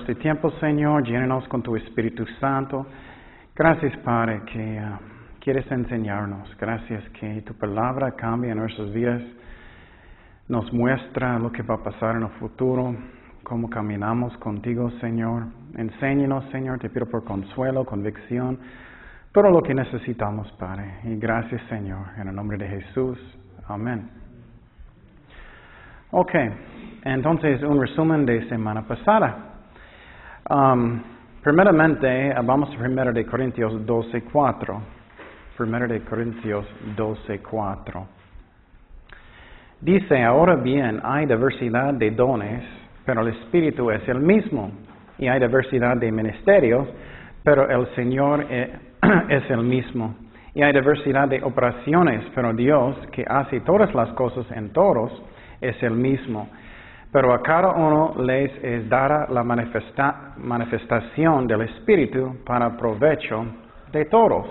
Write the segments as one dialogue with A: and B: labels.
A: este tiempo, Señor. Llénanos con tu Espíritu Santo. Gracias, Padre, que quieres enseñarnos. Gracias que tu palabra cambia nuestras vidas. Nos muestra lo que va a pasar en el futuro, cómo caminamos contigo, Señor. Enséñanos, Señor. Te pido por consuelo, convicción, todo lo que necesitamos, Padre. Y gracias, Señor, en el nombre de Jesús. Amén. Ok, entonces un resumen de semana pasada. Primeramente, vamos a 1 de Corintios 12:4. 1 de Corintios 12:4. Dice, ahora bien, hay diversidad de dones, pero el Espíritu es el mismo. Y hay diversidad de ministerios, pero el Señor es el mismo. Y hay diversidad de operaciones, pero Dios, que hace todas las cosas en todos, es el mismo. Pero a cada uno les es dada la manifestación del Espíritu para provecho de todos.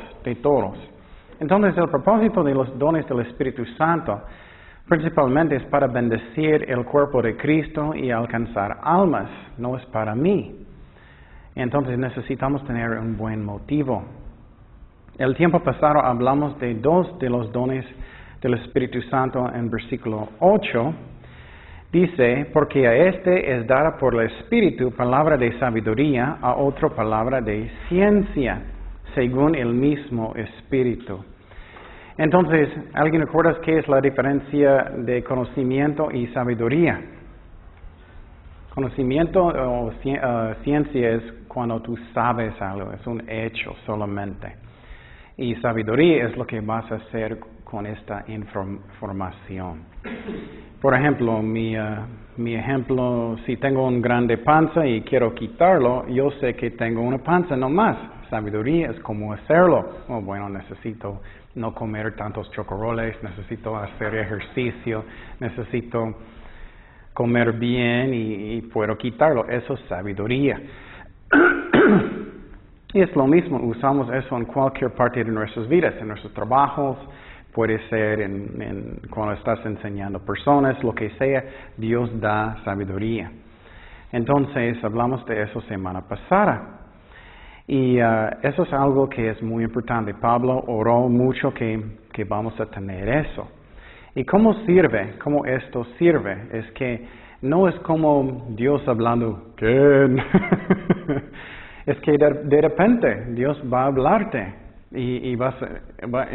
A: Entonces, el propósito de los dones del Espíritu Santo principalmente es para bendecir el cuerpo de Cristo y alcanzar almas, no es para mí. Entonces necesitamos tener un buen motivo. El tiempo pasado hablamos de 2 de los dones del Espíritu Santo en versículo 8. Dice, porque a este es dada por el Espíritu palabra de sabiduría, a otro palabra de ciencia, según el mismo Espíritu. Entonces, ¿alguien recuerda qué es la diferencia de conocimiento y sabiduría? Conocimiento o ciencia es cuando tú sabes algo, es un hecho solamente. Y sabiduría es lo que vas a hacer con esta información. Por ejemplo, mi ejemplo, si tengo un grande panza y quiero quitarlo, yo sé que tengo una panza, no más. Sabiduría es cómo hacerlo. Oh, bueno, necesito no comer tantos chocoroles, necesito hacer ejercicio, necesito comer bien y puedo quitarlo. Eso es sabiduría. Y es lo mismo, usamos eso en cualquier parte de nuestras vidas, en nuestros trabajos, puede ser cuando estás enseñando personas, lo que sea, Dios da sabiduría. Entonces, hablamos de eso semana pasada. Y eso es algo que es muy importante. Pablo oró mucho que vamos a tener eso. ¿Y cómo sirve? ¿Cómo esto sirve? Es que no es como Dios hablando, ¿qué? Es que de repente Dios va a hablarte y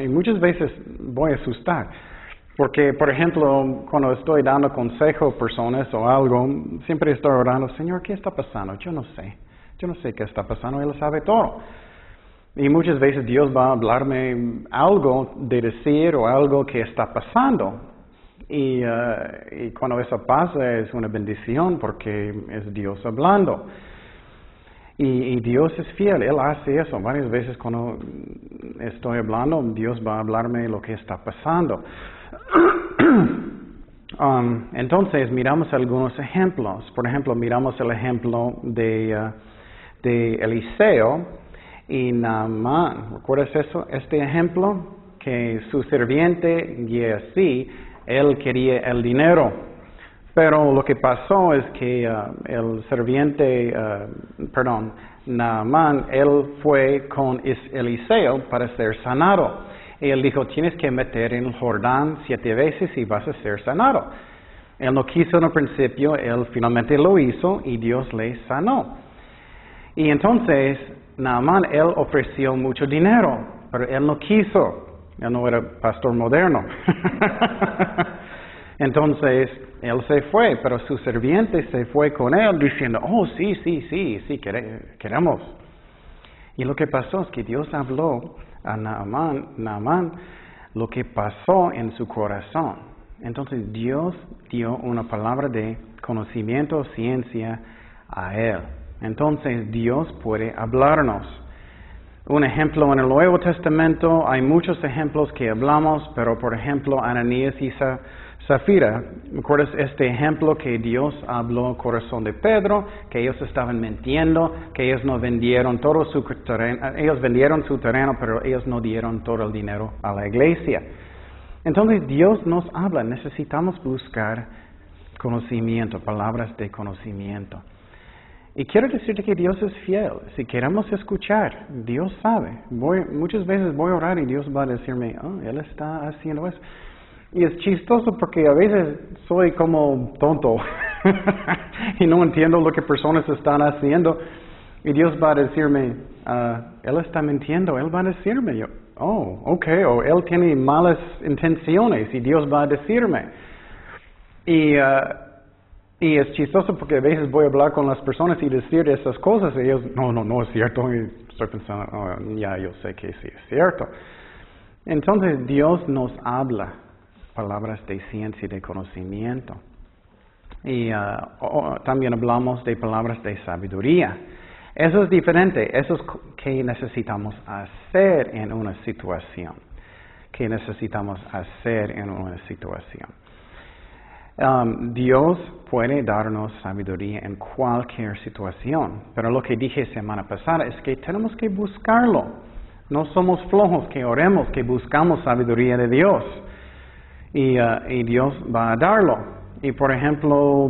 A: muchas veces voy a asustar. Porque, por ejemplo, cuando estoy dando consejo a personas o algo, siempre estoy orando, Señor, ¿qué está pasando? Yo no sé qué está pasando, Él sabe todo. Y muchas veces Dios va a hablarme algo de decir o algo que está pasando. Y cuando eso pasa es una bendición porque es Dios hablando. Y Dios es fiel, Él hace eso. Varias veces cuando estoy hablando, Dios va a hablarme lo que está pasando. Entonces, miramos algunos ejemplos. Por ejemplo, miramos el ejemplo de Eliseo y Naamán. ¿Recuerdas eso? Este ejemplo, que su sirviente Giesi, él quería el dinero. Pero lo que pasó es que el sirviente, Naamán, él fue con Eliseo para ser sanado. Y él dijo, tienes que meter en el Jordán 7 veces y vas a ser sanado. Él no quiso en el principio, él finalmente lo hizo y Dios le sanó. Y entonces, Naamán, él ofreció mucho dinero, pero él no quiso. Él no era pastor moderno. Entonces, él se fue, pero su sirviente se fue con él diciendo, oh, sí, queremos. Y lo que pasó es que Dios habló a Naamán lo que pasó en su corazón. Entonces, Dios dio una palabra de conocimiento, ciencia a él. Entonces, Dios puede hablarnos. Un ejemplo en el Nuevo Testamento, hay muchos ejemplos que hablamos, pero por ejemplo, Ananías y Zafira, ¿recuerdas este ejemplo que Dios habló al corazón de Pedro? Que ellos estaban mintiendo, que ellos no vendieron todo su terreno, ellos vendieron su terreno, pero ellos no dieron todo el dinero a la iglesia. Entonces Dios nos habla, necesitamos buscar conocimiento, palabras de conocimiento. Y quiero decirte que Dios es fiel. Si queremos escuchar, Dios sabe. Muchas veces voy a orar y Dios va a decirme, oh, Él está haciendo eso. Y es chistoso porque a veces soy como tonto y no entiendo lo que personas están haciendo. Y Dios va a decirme, Él está mintiendo. Él va a decirme, yo, oh, ok, o Él tiene malas intenciones y Dios va a decirme. Y es chistoso porque a veces voy a hablar con las personas y decir esas cosas y ellos, no es cierto. Y estoy pensando, oh, ya yo sé que sí es cierto. Entonces Dios nos habla palabras de ciencia y de conocimiento. Y también hablamos de palabras de sabiduría. Eso es diferente. Eso es que necesitamos hacer en una situación. ¿Qué necesitamos hacer en una situación? Dios puede darnos sabiduría en cualquier situación, pero lo que dije semana pasada es que tenemos que buscarlo. No somos flojos que oremos, que buscamos sabiduría de Dios. Y Dios va a darlo. Y por ejemplo,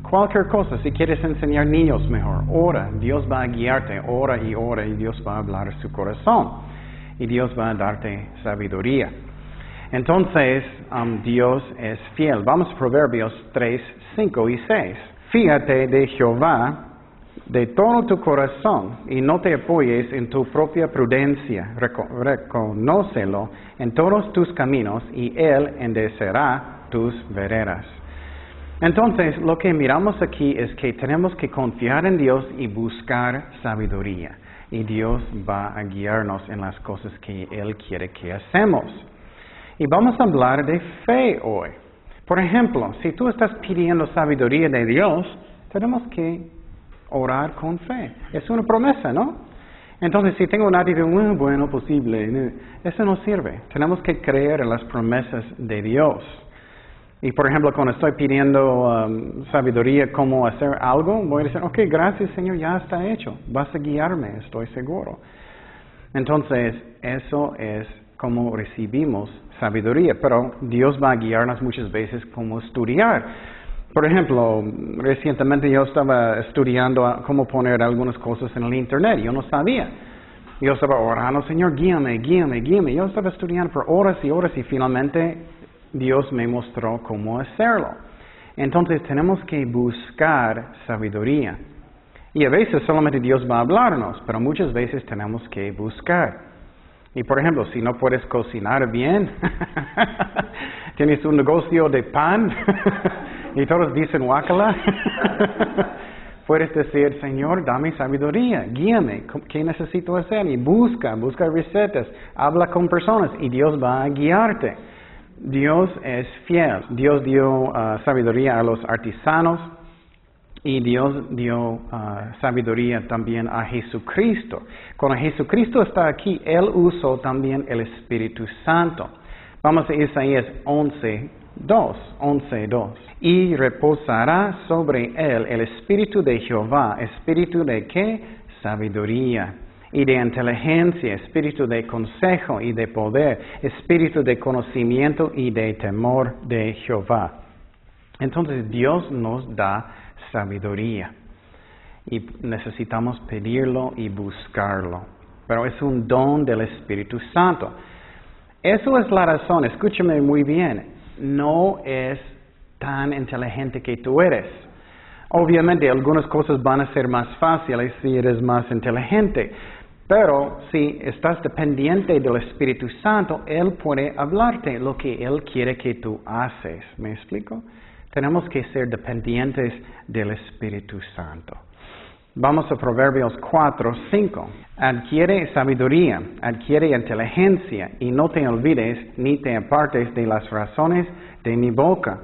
A: cualquier cosa, si quieres enseñar niños mejor, ora, Dios va a guiarte, ora y Dios va a hablar a su corazón. Y Dios va a darte sabiduría. Entonces, Dios es fiel. Vamos a Proverbios 3, 5 y 6. Fíjate de Jehová de todo tu corazón y no te apoyes en tu propia prudencia. Reconócelo en todos tus caminos y Él enderezará tus veredas. Entonces, lo que miramos aquí es que tenemos que confiar en Dios y buscar sabiduría. Y Dios va a guiarnos en las cosas que Él quiere que hacemos. Y vamos a hablar de fe hoy. Por ejemplo, si tú estás pidiendo sabiduría de Dios, tenemos que orar con fe. Es una promesa, ¿no? Entonces, si tengo una actitud, bueno, posible, eso no sirve. Tenemos que creer en las promesas de Dios. Y por ejemplo, cuando estoy pidiendo sabiduría cómo hacer algo, voy a decir, ok, gracias Señor, ya está hecho. Vas a guiarme, estoy seguro. Entonces, eso es como recibimos sabiduría, pero Dios va a guiarnos muchas veces cómo estudiar. Por ejemplo, recientemente yo estaba estudiando cómo poner algunas cosas en el internet, yo no sabía. Yo estaba orando, Señor, guíame. Yo estaba estudiando por horas y horas y finalmente Dios me mostró cómo hacerlo. Entonces tenemos que buscar sabiduría. Y a veces solamente Dios va a hablarnos, pero muchas veces tenemos que buscar. Y por ejemplo, si no puedes cocinar bien, tienes un negocio de pan y todos dicen guácala, puedes decir, Señor, dame sabiduría, guíame, ¿qué necesito hacer? Y busca recetas, habla con personas y Dios va a guiarte. Dios es fiel. Dios dio sabiduría a los artesanos y Dios dio sabiduría también a Jesucristo. Cuando Jesucristo está aquí, Él usó también el Espíritu Santo. Vamos a Isaías 11:2. Y reposará sobre él el Espíritu de Jehová. ¿Espíritu de qué? Sabiduría y de inteligencia, espíritu de consejo y de poder, espíritu de conocimiento y de temor de Jehová. Entonces Dios nos da sabiduría y necesitamos pedirlo y buscarlo. Pero es un don del Espíritu Santo. Eso es la razón, escúchame muy bien, no es tan inteligente que tú eres. Obviamente algunas cosas van a ser más fáciles si eres más inteligente. Pero si estás dependiente del Espíritu Santo, Él puede hablarte lo que Él quiere que tú haces. ¿Me explico? Tenemos que ser dependientes del Espíritu Santo. Vamos a Proverbios 4:5. Adquiere sabiduría, adquiere inteligencia, y no te olvides ni te apartes de las razones de mi boca.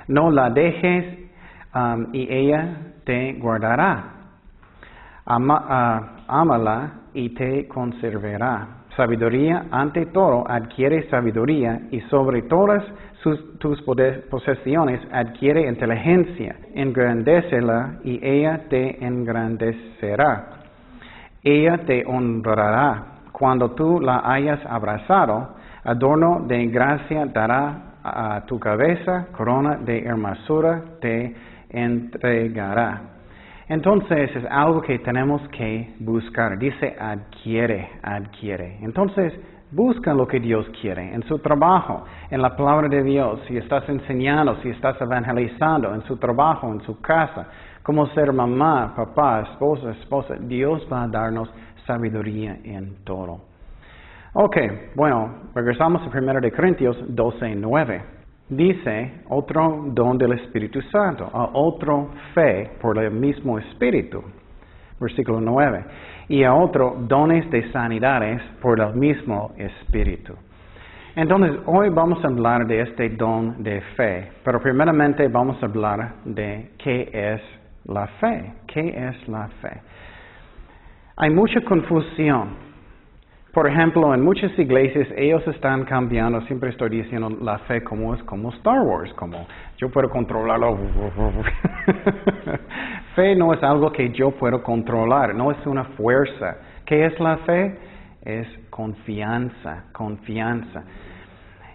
A: No la dejes y ella te guardará. Ámala y te conservará. Sabiduría ante todo adquiere sabiduría y sobre todas tus posesiones adquiere inteligencia. Engrandécela y ella te engrandecerá. Ella te honrará. Cuando tú la hayas abrazado, adorno de gracia dará a tu cabeza, corona de hermosura te entregará. Entonces es algo que tenemos que buscar. Dice adquiere, adquiere. Entonces busca lo que Dios quiere en su trabajo, en la palabra de Dios, si estás enseñando, si estás evangelizando, en su trabajo, en su casa, cómo ser mamá, papá, esposa. Dios va a darnos sabiduría en todo. Ok, bueno, regresamos a 1 de Corintios 12:9. Dice, otro don del Espíritu Santo, a otro fe por el mismo Espíritu. Versículo 9. Y a otro dones de sanidades por el mismo Espíritu. Entonces, hoy vamos a hablar de este don de fe, pero primeramente vamos a hablar de qué es la fe. ¿Qué es la fe? Hay mucha confusión. Por ejemplo, en muchas iglesias ellos están cambiando, siempre estoy diciendo la fe como es como Star Wars, como yo puedo controlarlo. Fe no es algo que yo puedo controlar, no es una fuerza. ¿Qué es la fe? Es confianza, confianza.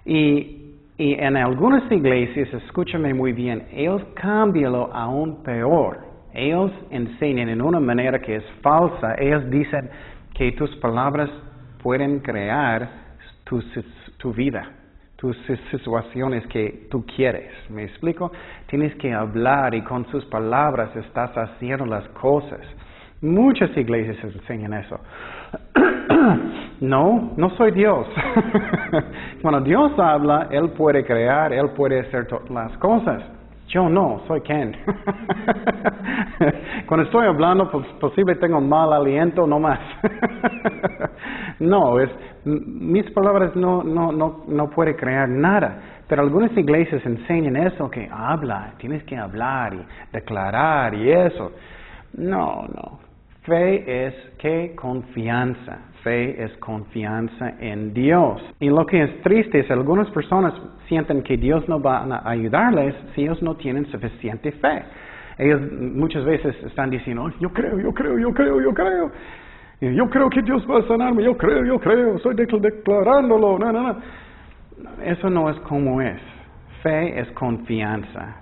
A: Y en algunas iglesias, escúchame muy bien, ellos cambianlo aún peor. Ellos enseñan en una manera que es falsa. Ellos dicen que tus palabras pueden crear tu vida, tus situaciones que tú quieres. ¿Me explico? Tienes que hablar y con sus palabras estás haciendo las cosas. Muchas iglesias enseñan eso. No soy Dios. Cuando Dios habla, Él puede crear, Él puede hacer todas las cosas. Yo no, soy Ken. Cuando estoy hablando, pues posible tengo mal aliento, no más. No, mis palabras no pueden crear nada. Pero algunas iglesias enseñan eso, que habla, tienes que hablar y declarar y eso. No. Fe es que confianza. Fe es confianza en Dios. Y lo que es triste es que algunas personas sienten que Dios no va a ayudarles si ellos no tienen suficiente fe. Ellos muchas veces están diciendo, yo creo. Yo creo que Dios va a sanarme, yo creo, estoy declarándolo. No. Eso no es como es. Fe es confianza.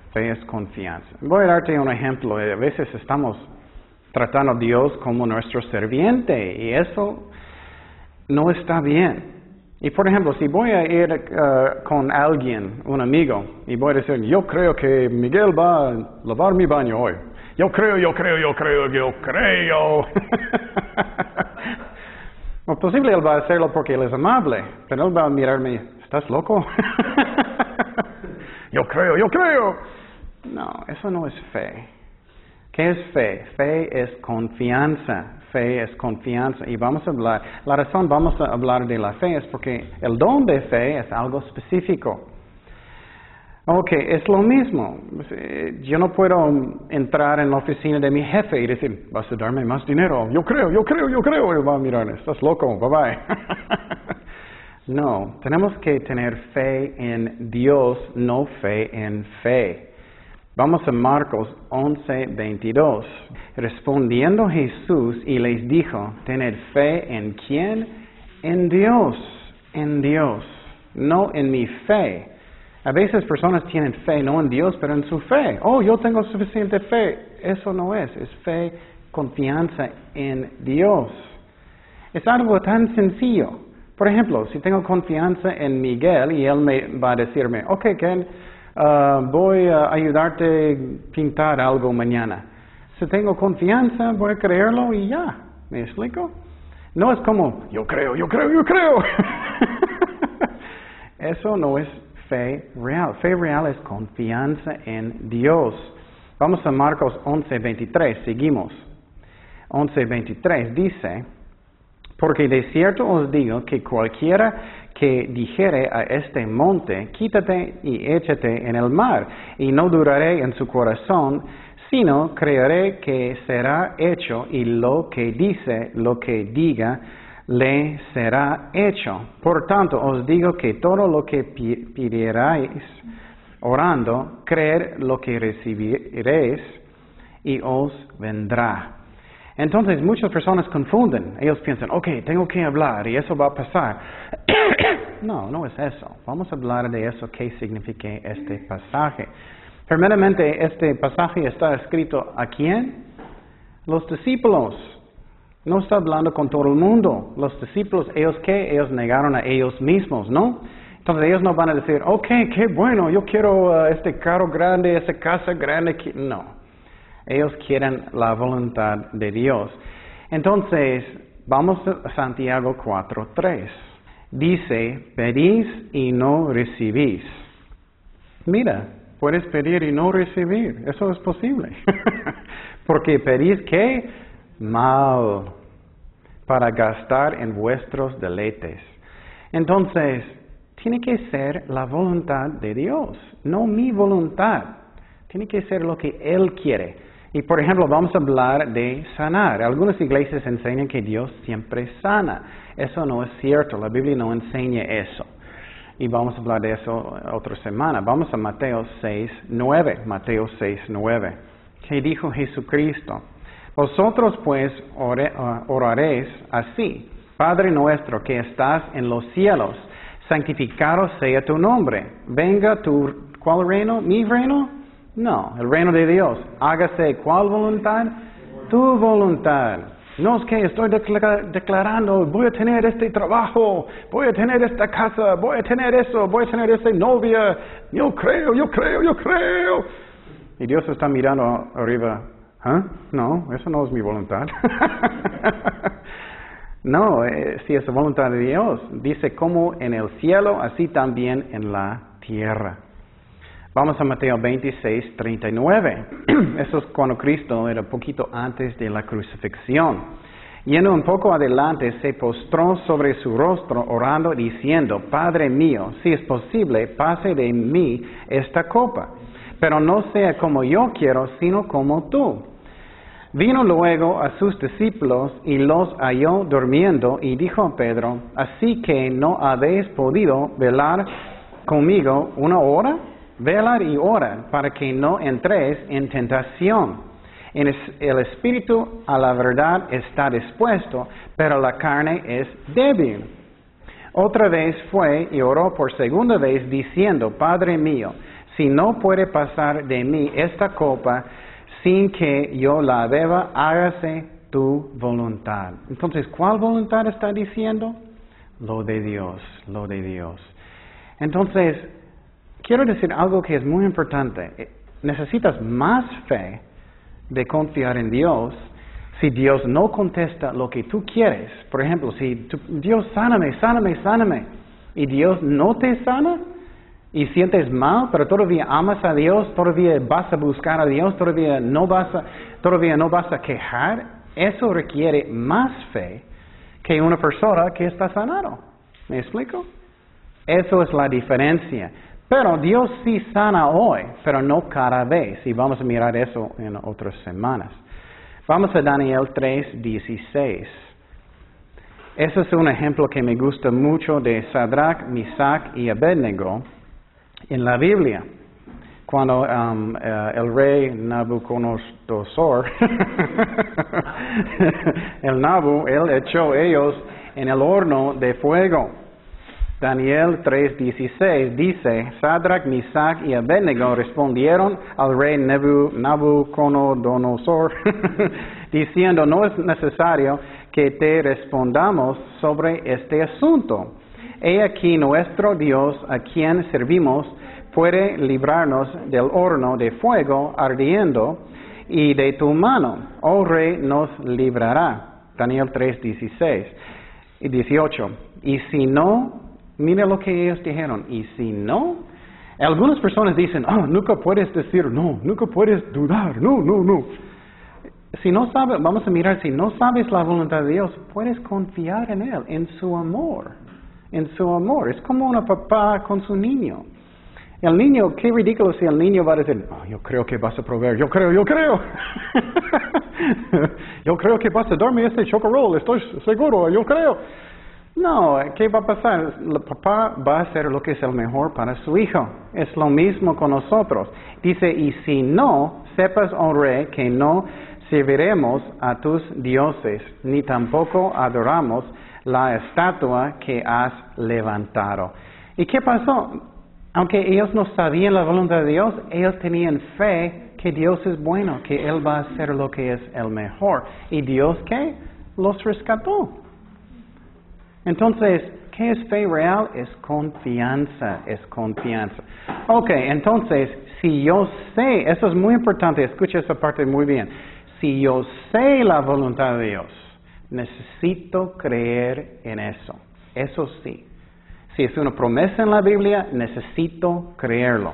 A: Voy a darte un ejemplo. A veces estamos tratando a Dios como nuestro serviente y eso no está bien. Y por ejemplo, si voy a ir con alguien, un amigo, y voy a decir, yo creo que Miguel va a lavar mi baño hoy. Yo creo. O posible él va a hacerlo porque él es amable, pero él va a mirarme, ¿estás loco? Yo creo. No, eso no es fe. ¿Qué es fe? Fe es confianza. Y vamos a hablar, la razón vamos a hablar de la fe es porque el don de fe es algo específico. Ok, es lo mismo. Yo no puedo entrar en la oficina de mi jefe y decir, vas a darme más dinero. Yo creo. Y va a mirar, estás loco, bye. No, tenemos que tener fe en Dios, no fe en fe. Vamos a Marcos 11:22. Respondiendo Jesús y les dijo, tened fe en ¿quién? En Dios, no en mi fe. A veces personas tienen fe no en Dios, pero en su fe. Oh, yo tengo suficiente fe. Eso no es fe, confianza en Dios. Es algo tan sencillo. Por ejemplo, si tengo confianza en Miguel y él me va a decirme, ok, Ken, voy a ayudarte a pintar algo mañana. Si tengo confianza, voy a creerlo y ya. ¿Me explico? No es como, yo creo. Eso no es fe real. Fe real es confianza en Dios. Vamos a Marcos 11:23. Seguimos. 11:23 dice, porque de cierto os digo que cualquiera que dijere a este monte, quítate y échate en el mar, y no duraré en su corazón, sino creeré que será hecho, y lo que diga, le será hecho. Por tanto, os digo que todo lo que pidierais orando, creer lo que recibiréis, y os vendrá. Entonces, muchas personas confunden. Ellos piensan, ok, tengo que hablar y eso va a pasar. No es eso. Vamos a hablar de eso, qué significa este pasaje. Primeramente, este pasaje está escrito ¿a quién? Los discípulos. No está hablando con todo el mundo. Los discípulos, ¿ellos qué? Ellos negaron a ellos mismos, ¿no? Entonces ellos no van a decir, ok, qué bueno, yo quiero este carro grande, esta casa grande. No. Ellos quieren la voluntad de Dios. Entonces, vamos a Santiago 4:3. Dice, pedís y no recibís. Mira, puedes pedir y no recibir. Eso es posible. Porque pedís ¿qué? Mal. Para gastar en vuestros deleites. Entonces, tiene que ser la voluntad de Dios, no mi voluntad. Tiene que ser lo que Él quiere. Y por ejemplo, vamos a hablar de sanar. Algunas iglesias enseñan que Dios siempre sana. Eso no es cierto. La Biblia no enseña eso. Y vamos a hablar de eso otra semana. Vamos a Mateo 6:9. Mateo 6:9. ¿Qué dijo Jesucristo? Vosotros pues oraréis así. Padre nuestro que estás en los cielos, santificado sea tu nombre. Venga tu, ¿cuál reino? ¿Mi reino? No, el reino de Dios. Hágase ¿cuál voluntad? Tu voluntad. No es que estoy declarando, voy a tener este trabajo, voy a tener esta casa, voy a tener eso, voy a tener esta novia. Yo creo. Y Dios está mirando arriba. ¿Ah? No, eso no es mi voluntad. No, si es la voluntad de Dios. Dice como en el cielo, así también en la tierra. Vamos a Mateo 26:39. Eso es cuando Cristo era poquito antes de la crucifixión. Yendo un poco adelante, se postró sobre su rostro orando diciendo, Padre mío, si es posible, pase de mí esta copa, pero no sea como yo quiero, sino como tú. Vino luego a sus discípulos y los halló durmiendo y dijo a Pedro, ¿así que no habéis podido velar conmigo una hora? Velar y orar para que no entréis en tentación. El espíritu a la verdad está dispuesto, pero la carne es débil. Otra vez fue y oró por segunda vez diciendo, Padre mío, si no puede pasar de mí esta copa sin que yo la beba, hágase tu voluntad. Entonces, ¿cuál voluntad está diciendo? Lo de Dios, lo de Dios. Entonces, quiero decir algo que es muy importante. Necesitas más fe de confiar en Dios si Dios no contesta lo que tú quieres. Por ejemplo, si Dios sáname, y Dios no te sana y sientes mal, pero todavía amas a Dios, todavía vas a buscar a Dios, todavía no vas a quejar, eso requiere más fe que una persona que está sanado. ¿Me explico? Eso es la diferencia. Pero Dios sí sana hoy, pero no cada vez. Y vamos a mirar eso en otras semanas. Vamos a Daniel 3:16. Ese es un ejemplo que me gusta mucho de Sadrach, Misach y Abednego en la Biblia. Cuando el rey Nabucodonosor, él echó ellos en el horno de fuego. Daniel 3:16 dice, Sadrach, Misach y Abednego respondieron al rey Nabucodonosor, diciendo, no es necesario que te respondamos sobre este asunto. He aquí nuestro Dios, a quien servimos, puede librarnos del horno de fuego ardiendo, y de tu mano, oh rey, nos librará. Daniel 3:16 y 18. Y si no, mira lo que ellos dijeron. Y si no, algunas personas dicen, nunca puedes decir no, nunca puedes dudar, no. Si no sabes, vamos a mirar, si no sabes la voluntad de Dios, puedes confiar en Él, en su amor. En su amor. Es como un papá con su niño. El niño, qué ridículo si el niño va a decir, yo creo que vas a proveer, yo creo. Yo creo que vas a darme este chocorrol, estoy seguro, yo creo. No, ¿qué va a pasar? El papá va a hacer lo que es el mejor para su hijo. Es lo mismo con nosotros. Dice, y si no, sepas, oh rey, que no serviremos a tus dioses, ni tampoco adoramos la estatua que has levantado. ¿Y qué pasó? Aunque ellos no sabían la voluntad de Dios, ellos tenían fe Que Dios es bueno, que Él va a hacer lo que es el mejor. ¿Y Dios qué? Los rescató. Entonces, ¿qué es fe real? Es confianza, es confianza. Ok, entonces, si yo sé, eso es muy importante, escucha esa parte muy bien. Si yo sé la voluntad de Dios, necesito creer en eso. Eso sí. Si es una promesa en la Biblia, necesito creerlo.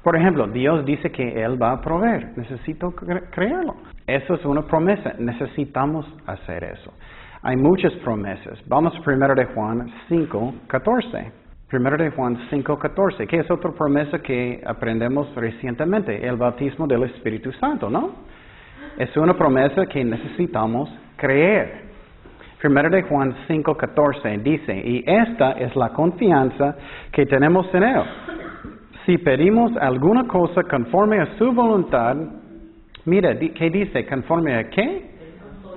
A: Por ejemplo, Dios dice que Él va a proveer. Necesito creerlo. Eso es una promesa. Necesitamos hacer eso. Hay muchas promesas. Vamos a 1 de Juan 5:14. 1 de Juan 5:14, que es otra promesa que aprendemos recientemente, el bautismo del Espíritu Santo, ¿no? Es una promesa que necesitamos creer. 1 de Juan 5:14 dice, y esta es la confianza que tenemos en Él. Si pedimos alguna cosa conforme a su voluntad, mira, ¿qué dice? ¿Conforme a qué?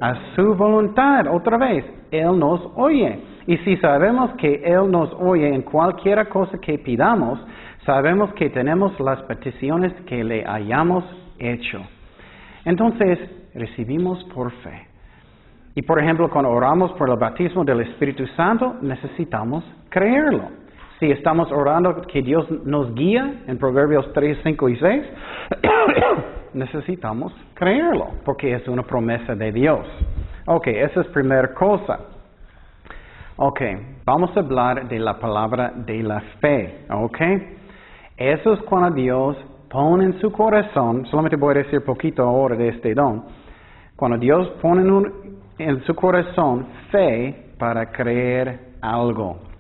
A: A su voluntad. Otra vez, Él nos oye. Y si sabemos que Él nos oye en cualquier cosa que pidamos, sabemos que tenemos las peticiones que le hayamos hecho. Entonces, recibimos por fe. Y por ejemplo, cuando oramos por el bautismo del Espíritu Santo, necesitamos creerlo. Si estamos orando que Dios nos guía en Proverbios 3, 5 y 6, necesitamos creerlo, porque es una promesa de Dios. Ok, esa es primera cosa. Ok, vamos a hablar de la palabra de la fe. Ok, eso es cuando Dios pone en su corazón, solamente voy a decir poquito ahora de este don, cuando Dios pone en su corazón fe para creer algo.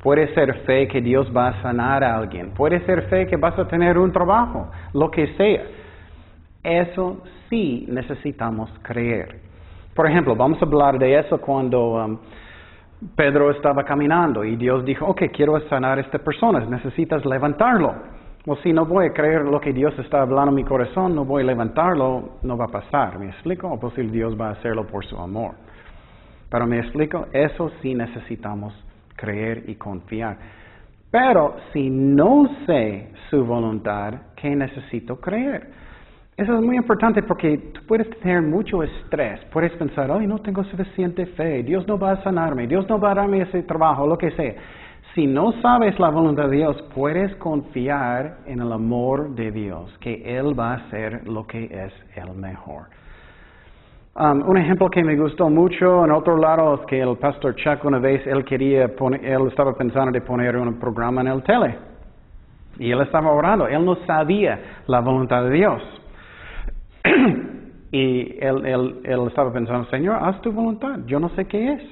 A: Puede ser fe que Dios va a sanar a alguien. Puede ser fe que vas a tener un trabajo, lo que sea. Eso sí necesitamos creer. Por ejemplo, vamos a hablar de eso cuando Pedro estaba caminando y Dios dijo, ok, quiero sanar a esta persona, necesitas levantarlo. O si no voy a creer lo que Dios está hablando en mi corazón, no voy a levantarlo, no va a pasar. ¿Me explico? O posible Dios va a hacerlo por su amor. Pero me explico, eso sí necesitamos creer y confiar. Pero si no sé su voluntad, ¿qué necesito creer? Eso es muy importante porque tú puedes tener mucho estrés. Puedes pensar, ay, no tengo suficiente fe, Dios no va a sanarme, Dios no va a darme ese trabajo, lo que sea. Si no sabes la voluntad de Dios, puedes confiar en el amor de Dios, que Él va a hacer lo que es el mejor. Un ejemplo que me gustó mucho en otro lado es que el pastor Chuck una vez él estaba pensando de poner un programa en el tele. Y él estaba orando, él no sabía la voluntad de Dios. Y él estaba pensando, Señor, haz tu voluntad, yo no sé qué es.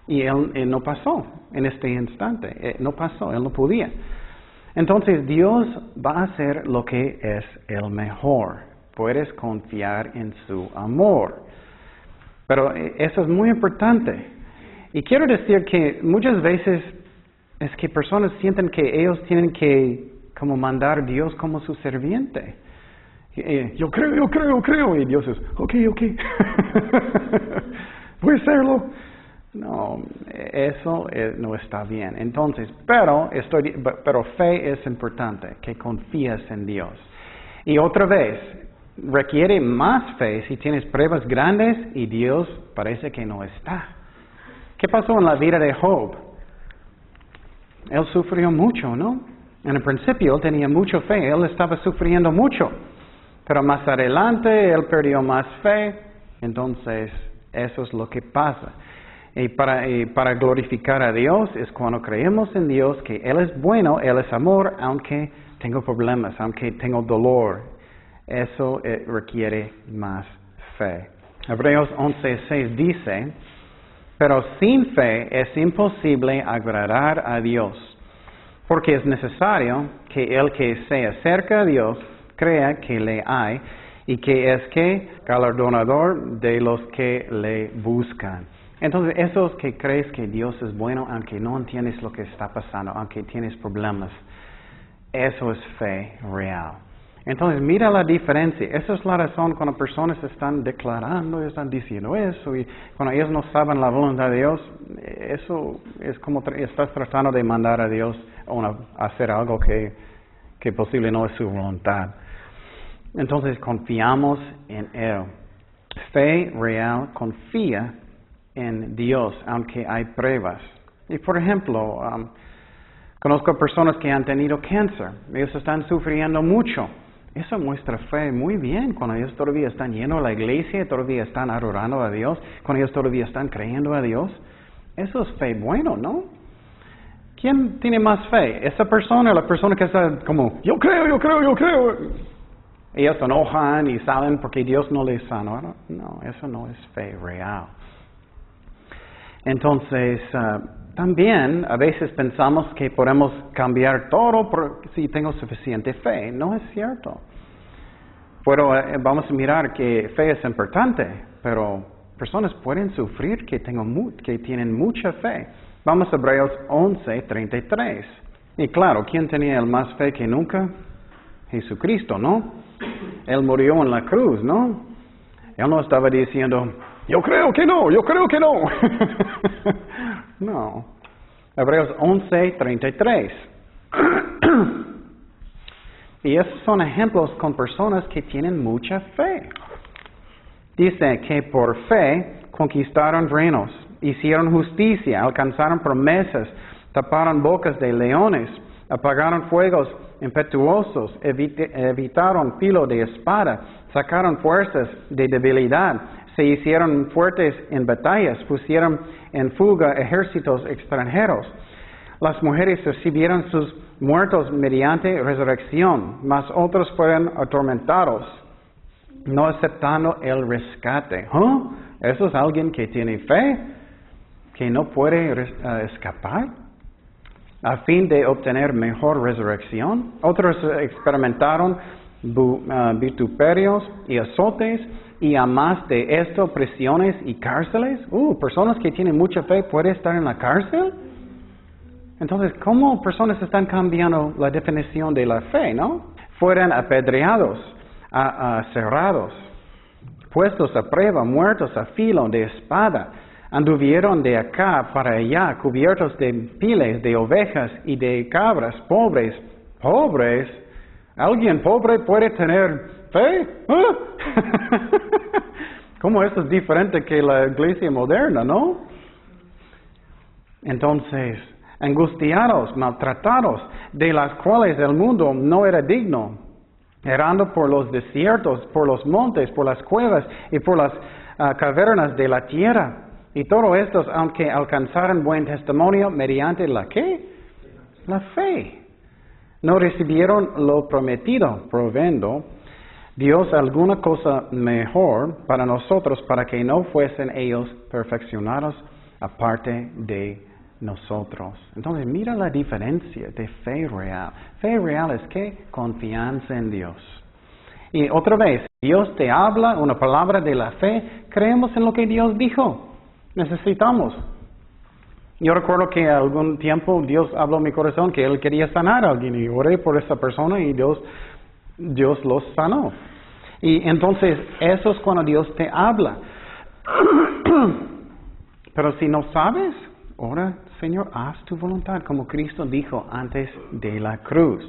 A: Y él no pasó en este instante, no pasó, él no podía. Entonces Dios va a hacer lo que es el mejor. Puedes confiar en su amor. Pero eso es muy importante. Y quiero decir que muchas veces es que personas sienten que ellos tienen que como mandar a Dios como su sirviente. Yo creo. Y Dios es, ok. Voy a hacerlo. No, eso no está bien. Entonces, pero fe es importante, que confías en Dios. Y otra vez, requiere más fe si tienes pruebas grandes y Dios parece que no está. ¿Qué pasó en la vida de Job? Él sufrió mucho, ¿no? En el principio él tenía mucha fe, él estaba sufriendo mucho. Pero más adelante él perdió más fe, entonces eso es lo que pasa. Y para glorificar a Dios es cuando creemos en Dios que Él es bueno, Él es amor, aunque tengo problemas, aunque tengo dolor. Eso requiere más fe. Hebreos 11:6 dice, pero sin fe es imposible agradar a Dios, porque es necesario que el que se acerca a Dios crea que le hay y que es galardonador de los que le buscan. Entonces, esos que crees que Dios es bueno, aunque no entiendes lo que está pasando, aunque tienes problemas, eso es fe real. Entonces, mira la diferencia. Esa es la razón cuando personas están declarando, están diciendo eso, y cuando ellos no saben la voluntad de Dios, eso es como estás tratando de mandar a Dios a hacer algo que posible no es su voluntad. Entonces confiamos en Él. Fe real confía en Dios, aunque hay pruebas. Y por ejemplo, conozco personas que han tenido cáncer. Ellos están sufriendo mucho. Eso muestra fe muy bien cuando ellos todavía están yendo a la iglesia, todavía están adorando a Dios, cuando ellos todavía están creyendo a Dios. Eso es fe bueno, ¿no? ¿Quién tiene más fe? ¿Esa persona o la persona que está como, yo creo, yo creo, yo creo? Ellos se enojan y salen porque Dios no les sanó. No, eso no es fe real. Entonces, también a veces pensamos que podemos cambiar todo si tengo suficiente fe. No es cierto. Pero vamos a mirar que fe es importante, pero personas pueden sufrir que tienen mucha fe. Vamos a Hebreos 11:33. Y claro, ¿quién tenía el más fe que nunca? Jesucristo, ¿no? Él murió en la cruz, ¿no? Él no estaba diciendo, yo creo que no, yo creo que no. No. Hebreos 11:33. Y esos son ejemplos con personas que tienen mucha fe. Dice que por fe conquistaron reinos, hicieron justicia, alcanzaron promesas, taparon bocas de leones, apagaron fuegos impetuosos, evitaron filo de espada, sacaron fuerzas de debilidad, se hicieron fuertes en batallas, pusieron en fuga ejércitos extranjeros. Las mujeres recibieron sus muertos mediante resurrección, mas otros fueron atormentados, no aceptando el rescate. ¿Eso es alguien que tiene fe? ¿Que no puede escapar? A fin de obtener mejor resurrección. Otros experimentaron vituperios y azotes, y a más de esto, prisiones y cárceles. Personas que tienen mucha fe pueden estar en la cárcel. Entonces, ¿cómo personas están cambiando la definición de la fe, no? Fueron apedreados, cerrados, puestos a prueba, muertos a filo de espada. Anduvieron de acá para allá, cubiertos de pieles de ovejas y de cabras, pobres. ¿Pobres? ¿Alguien pobre puede tener fe? ¿Cómo eso es diferente que la iglesia moderna, no? Entonces, angustiados, maltratados, de las cuales el mundo no era digno, errando por los desiertos, por los montes, por las cuevas y por las cavernas de la tierra. Y todo esto, aunque alcanzaron buen testimonio mediante la ¿qué? La fe. No recibieron lo prometido, proveyendo Dios alguna cosa mejor para nosotros, para que no fuesen ellos perfeccionados aparte de nosotros. Entonces, mira la diferencia de fe real. Fe real es ¿qué? Confianza en Dios. Y otra vez, Dios te habla una palabra de la fe, creemos en lo que Dios dijo. Necesitamos. Yo recuerdo que algún tiempo Dios habló en mi corazón que Él quería sanar a alguien y oré por esa persona y Dios los sanó. Y entonces eso es cuando Dios te habla. Pero si no sabes, ora, Señor, haz tu voluntad, como Cristo dijo antes de la cruz.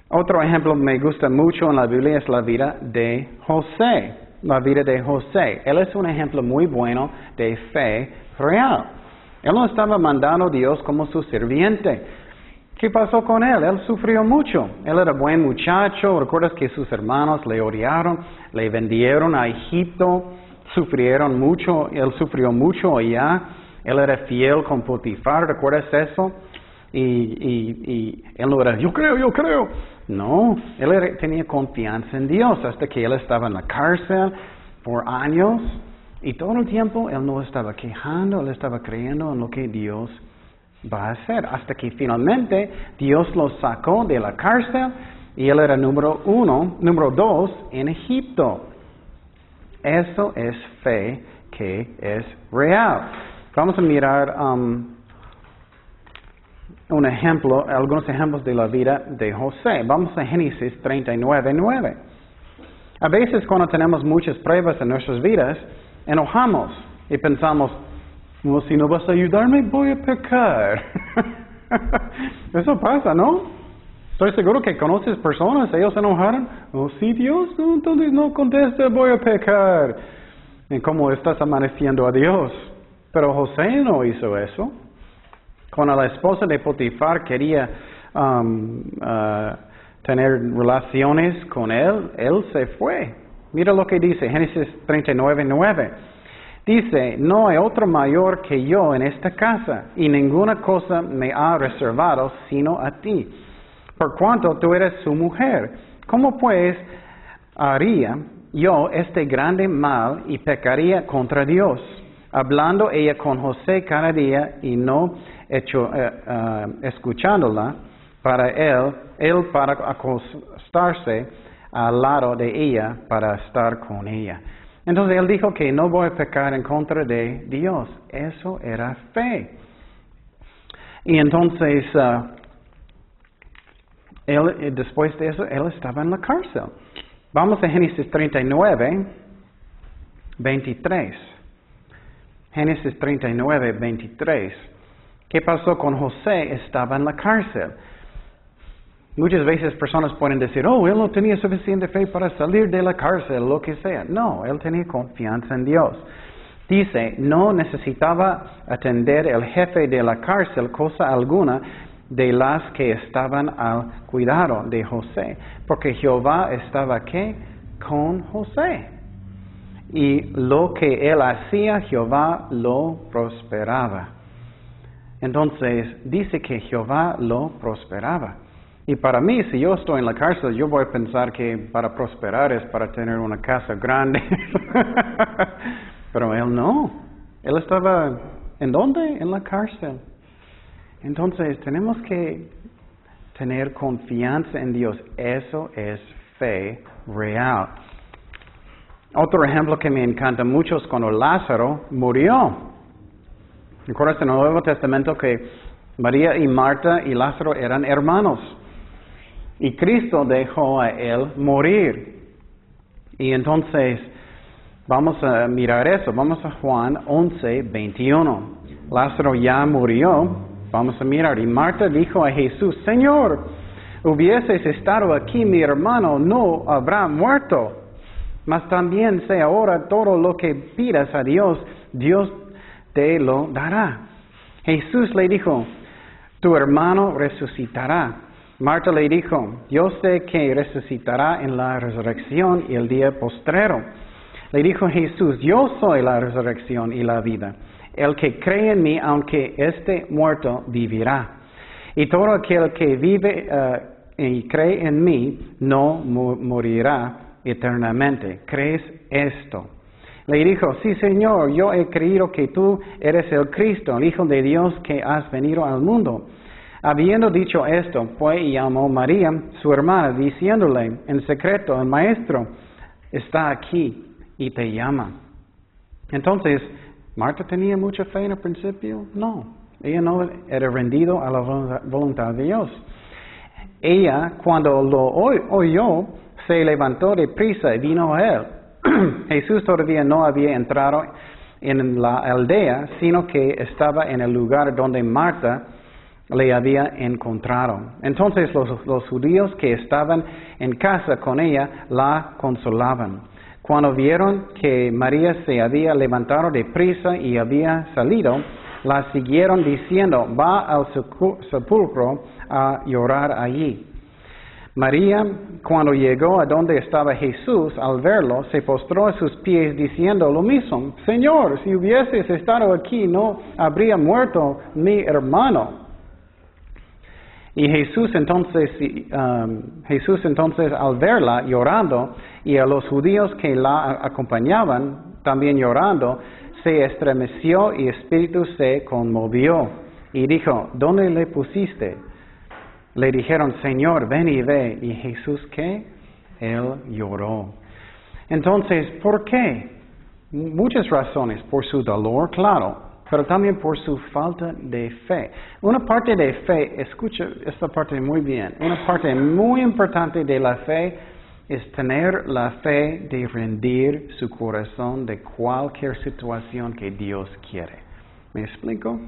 A: Otro ejemplo me gusta mucho en la Biblia es la vida de José. La vida de José. Él es un ejemplo muy bueno de fe real. Él no estaba mandando a Dios como su sirviente. ¿Qué pasó con él? Él sufrió mucho. Él era buen muchacho. ¿Recuerdas que sus hermanos le odiaron? Le vendieron a Egipto. Sufrieron mucho. Él sufrió mucho allá. Él era fiel con Potifar. ¿Recuerdas eso? Y él no era, yo creo. No, él tenía confianza en Dios hasta que él estaba en la cárcel por años. Y todo el tiempo él no estaba quejando, él estaba creyendo en lo que Dios va a hacer. Hasta que finalmente Dios lo sacó de la cárcel y él era número 2 en Egipto. Eso es fe que es real. Vamos a mirar algunos ejemplos de la vida de José. Vamos a Génesis 39:9. A veces cuando tenemos muchas pruebas en nuestras vidas, enojamos y pensamos, well, si no vas a ayudarme, voy a pecar. Eso pasa, ¿no? Estoy seguro que conoces personas, ellos se enojaron. Oh, sí, Dios, no, entonces no contesta, voy a pecar. ¿Y cómo estás amaneciendo a Dios? Pero José no hizo eso. Cuando la esposa de Potifar quería tener relaciones con él se fue. Mira lo que dice Génesis 39:9. Dice, no hay otro mayor que yo en esta casa, y ninguna cosa me ha reservado sino a ti, por cuanto tú eres su mujer. ¿Cómo pues haría yo este grande mal y pecaría contra Dios? Hablando ella con José cada día y no escuchándola, para él para acostarse al lado de ella para estar con ella. Entonces él dijo que no voy a pecar en contra de Dios. Eso era fe. Y entonces después de eso él estaba en la cárcel. Vamos a Génesis 39:23. Génesis 39:23. ¿Qué pasó con José? Estaba en la cárcel. Muchas veces personas pueden decir, oh, él no tenía suficiente fe para salir de la cárcel, lo que sea. No, él tenía confianza en Dios. Dice, no necesitaba atender el jefe de la cárcel cosa alguna de las que estaban al cuidado de José, porque Jehová estaba ¿qué? Con José. Y lo que él hacía, Jehová lo prosperaba. Entonces, dice que Jehová lo prosperaba. Y para mí, si yo estoy en la cárcel, yo voy a pensar que para prosperar es para tener una casa grande. Pero él no. Él estaba, ¿en dónde? En la cárcel. Entonces, tenemos que tener confianza en Dios. Eso es fe real. Otro ejemplo que me encanta mucho es cuando Lázaro murió. ¿Recuerdas en el Nuevo Testamento que María y Marta y Lázaro eran hermanos? Y Cristo dejó a él morir. Y entonces, vamos a mirar eso. Vamos a Juan 11:21. Lázaro ya murió. Vamos a mirar. Y Marta dijo a Jesús, Señor, hubieses estado aquí, mi hermano no habrá muerto. Mas también sé ahora todo lo que pidas a Dios, Dios te lo dará. Jesús le dijo, tu hermano resucitará. Marta le dijo, yo sé que resucitará en la resurrección y el día postrero. Le dijo Jesús, yo soy la resurrección y la vida. El que cree en mí, aunque esté muerto, vivirá. Y todo aquel que vive y cree en mí, no morirá eternamente. ¿Crees esto? Le dijo, sí Señor, yo he creído que tú eres el Cristo, el Hijo de Dios que has venido al mundo. Habiendo dicho esto, fue y llamó a María, su hermana, diciéndole en secreto, el Maestro está aquí y te llama. Entonces, ¿Marta tenía mucha fe en el principio? No, ella no era rendido a la voluntad de Dios. Ella, cuando lo oyó, se levantó deprisa y vino a él. Jesús todavía no había entrado en la aldea, sino que estaba en el lugar donde Marta le había encontrado. Entonces los judíos que estaban en casa con ella la consolaban. Cuando vieron que María se había levantado deprisa y había salido, la siguieron diciendo, va al sepulcro a llorar allí. María, cuando llegó a donde estaba Jesús, al verlo, se postró a sus pies diciendo lo mismo, Señor, si hubieses estado aquí, no habría muerto mi hermano. Y Jesús entonces al verla llorando y a los judíos que la acompañaban también llorando, se estremeció y espíritu se conmovió. Y dijo, ¿dónde le pusiste? Le dijeron, Señor, ven y ve. Y Jesús, ¿qué? Él lloró. Entonces, ¿por qué? Muchas razones. Por su dolor, claro, pero también por su falta de fe. Una parte de fe, escucha esta parte muy bien, una parte muy importante de la fe es tener la fe de rendir su corazón de cualquier situación que Dios quiere. ¿Me explico?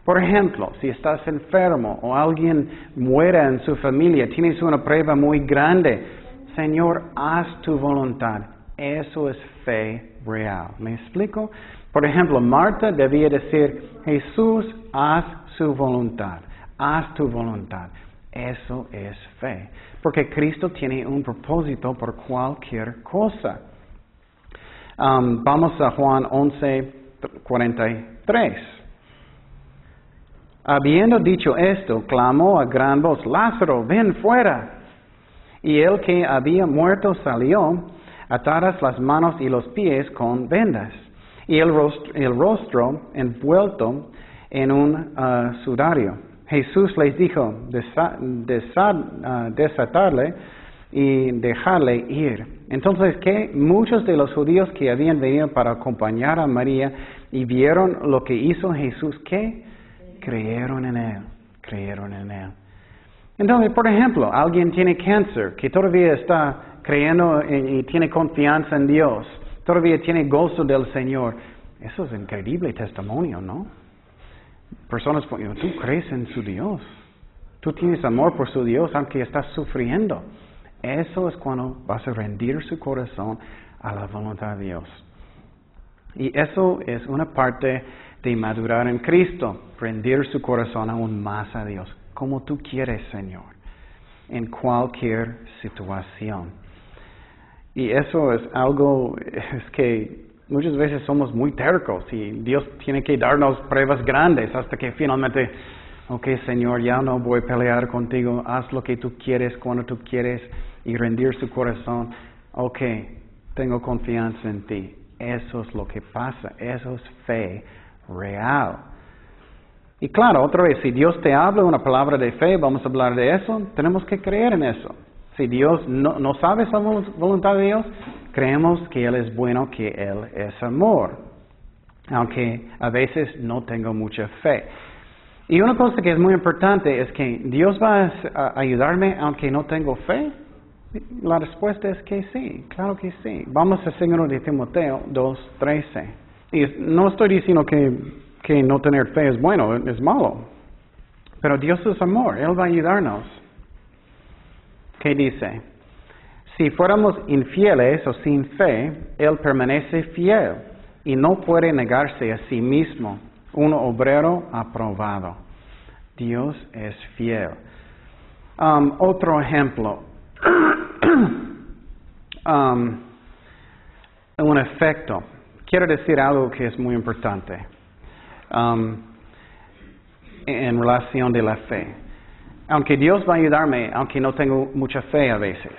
A: Por ejemplo, si estás enfermo o alguien muere en su familia, tienes una prueba muy grande, Señor, haz tu voluntad. Eso es fe real. ¿Me explico? Por ejemplo, Marta debía decir, Jesús, haz su voluntad. Haz tu voluntad. Eso es fe. Porque Cristo tiene un propósito por cualquier cosa. Vamos a Juan 11:43. Habiendo dicho esto, clamó a gran voz, Lázaro, ven fuera. Y el que había muerto salió, atadas las manos y los pies con vendas, y el rostro envuelto en un sudario. Jesús les dijo, desatarle y dejarle ir. Entonces, ¿qué? Muchos de los judíos que habían venido para acompañar a María y vieron lo que hizo Jesús, ¿qué? Creyeron en Él. Entonces, por ejemplo, alguien tiene cáncer, que todavía está creyendo y tiene confianza en Dios, todavía tiene gozo del Señor. Eso es increíble testimonio, ¿no? Personas, tú crees en su Dios. Tú tienes amor por su Dios aunque estás sufriendo. Eso es cuando vas a rendir su corazón a la voluntad de Dios. Y eso es una parte de madurar en Cristo, rendir su corazón aún más a Dios, como tú quieres, Señor, en cualquier situación. Y eso es algo, es que muchas veces somos muy tercos y Dios tiene que darnos pruebas grandes hasta que finalmente, ok, Señor, ya no voy a pelear contigo, haz lo que tú quieres, cuando tú quieres, y rendir su corazón. Ok, tengo confianza en ti. Eso es lo que pasa, eso es fe real. Y claro, otra vez, si Dios te habla una palabra de fe, vamos a hablar de eso, tenemos que creer en eso. Si Dios no sabe la voluntad de Dios, creemos que Él es bueno, que Él es amor. Aunque a veces no tengo mucha fe. Y una cosa que es muy importante es que Dios va a ayudarme aunque no tengo fe. La respuesta es que sí, claro que sí. Vamos a 2 de Timoteo 2:13. Y no estoy diciendo que no tener fe es bueno, es malo. Pero Dios es amor, Él va a ayudarnos. ¿Qué dice? Si fuéramos infieles o sin fe, Él permanece fiel y no puede negarse a sí mismo, un obrero aprobado. Dios es fiel. Otro ejemplo. Un efecto. Quiero decir algo que es muy importante en relación de la fe. Aunque Dios va a ayudarme, aunque no tengo mucha fe a veces,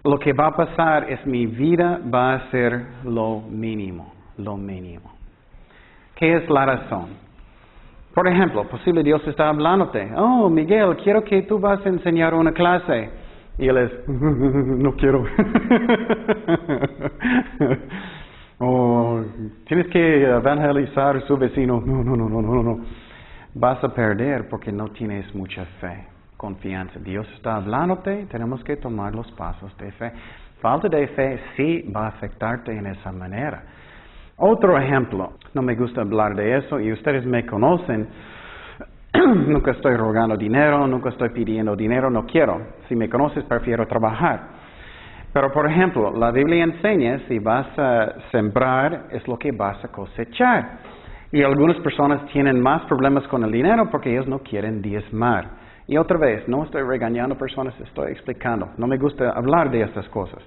A: lo que va a pasar es mi vida va a ser lo mínimo. ¿Qué es la razón? Por ejemplo, posible Dios está hablándote. Oh, Miguel, quiero que tú vas a enseñar una clase. Y él es, no quiero. Oh, tienes que evangelizar a su vecino. No. Vas a perder porque no tienes mucha fe, confianza. Dios está hablándote, tenemos que tomar los pasos de fe. Falta de fe sí va a afectarte en esa manera. Otro ejemplo, no me gusta hablar de eso y ustedes me conocen. Nunca estoy rogando dinero, nunca estoy pidiendo dinero, no quiero. Si me conoces, prefiero trabajar. Pero, por ejemplo, la Biblia enseña, si vas a sembrar, es lo que vas a cosechar. Y algunas personas tienen más problemas con el dinero porque ellos no quieren diezmar. Y otra vez, no estoy regañando personas, estoy explicando. No me gusta hablar de estas cosas.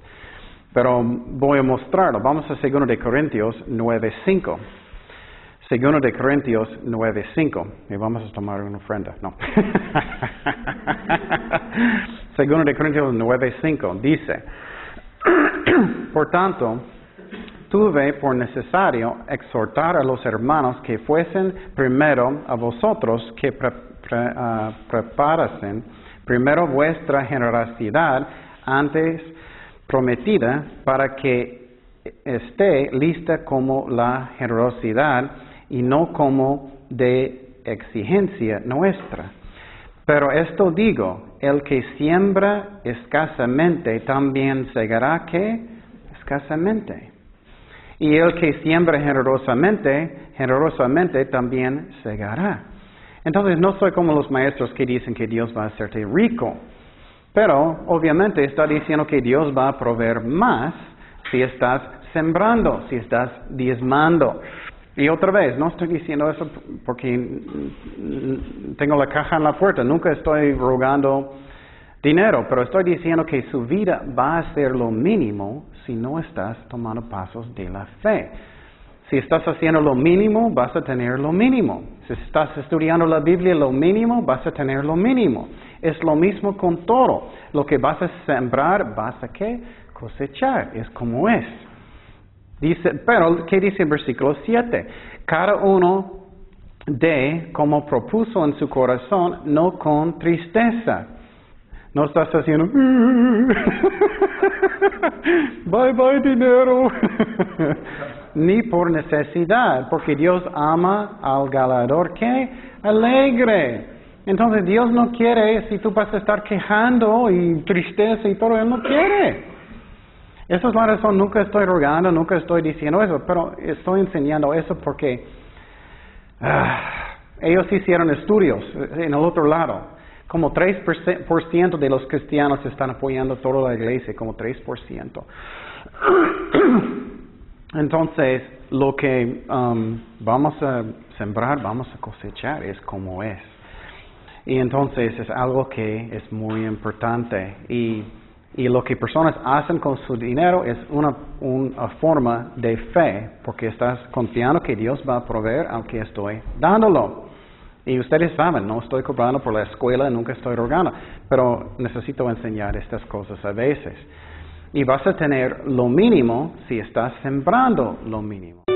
A: Pero voy a mostrarlo. Vamos a 2 de Corintios 9:5. 2 de Corintios 9:5. Y vamos a tomar una ofrenda. No. 2 de Corintios 9:5 dice, por tanto, tuve por necesario exhortar a los hermanos que fuesen primero a vosotros que preparasen primero vuestra generosidad antes prometida para que esté lista como la generosidad y no como de exigencia nuestra. Pero esto digo, el que siembra escasamente también segará ¿qué? Escasamente. Y el que siembra generosamente también segará. Entonces no soy como los maestros que dicen que Dios va a hacerte rico. Pero obviamente está diciendo que Dios va a proveer más si estás sembrando, si estás diezmando. Y otra vez, no estoy diciendo eso porque tengo la caja en la puerta, nunca estoy rogando dinero, pero estoy diciendo que su vida va a ser lo mínimo si no estás tomando pasos de la fe. Si estás haciendo lo mínimo, vas a tener lo mínimo. Si estás estudiando la Biblia, lo mínimo, vas a tener lo mínimo. Es lo mismo con todo. Lo que vas a sembrar, vas a ¿qué? Cosechar. Es como es. Dice, pero, ¿qué dice el versículo 7? Cada uno dé como propuso en su corazón, no con tristeza. No estás haciendo, bye bye dinero, ni por necesidad, porque Dios ama al galardón que alegre. Entonces Dios no quiere, si tú vas a estar quejando y tristeza y todo, Él no quiere. Esa es la razón, nunca estoy rogando, nunca estoy diciendo eso, pero estoy enseñando eso porque ellos hicieron estudios en el otro lado. Como 3% de los cristianos están apoyando toda la iglesia, como 3%. Entonces, lo que vamos a sembrar, vamos a cosechar, es como es. Y entonces es algo que es muy importante. Y lo que personas hacen con su dinero es una forma de fe, porque estás confiando que Dios va a proveer aunque estoy dándolo. Y ustedes saben, no estoy cobrando por la escuela, nunca estoy rogando, pero necesito enseñar estas cosas a veces. Y vas a tener lo mínimo si estás sembrando lo mínimo.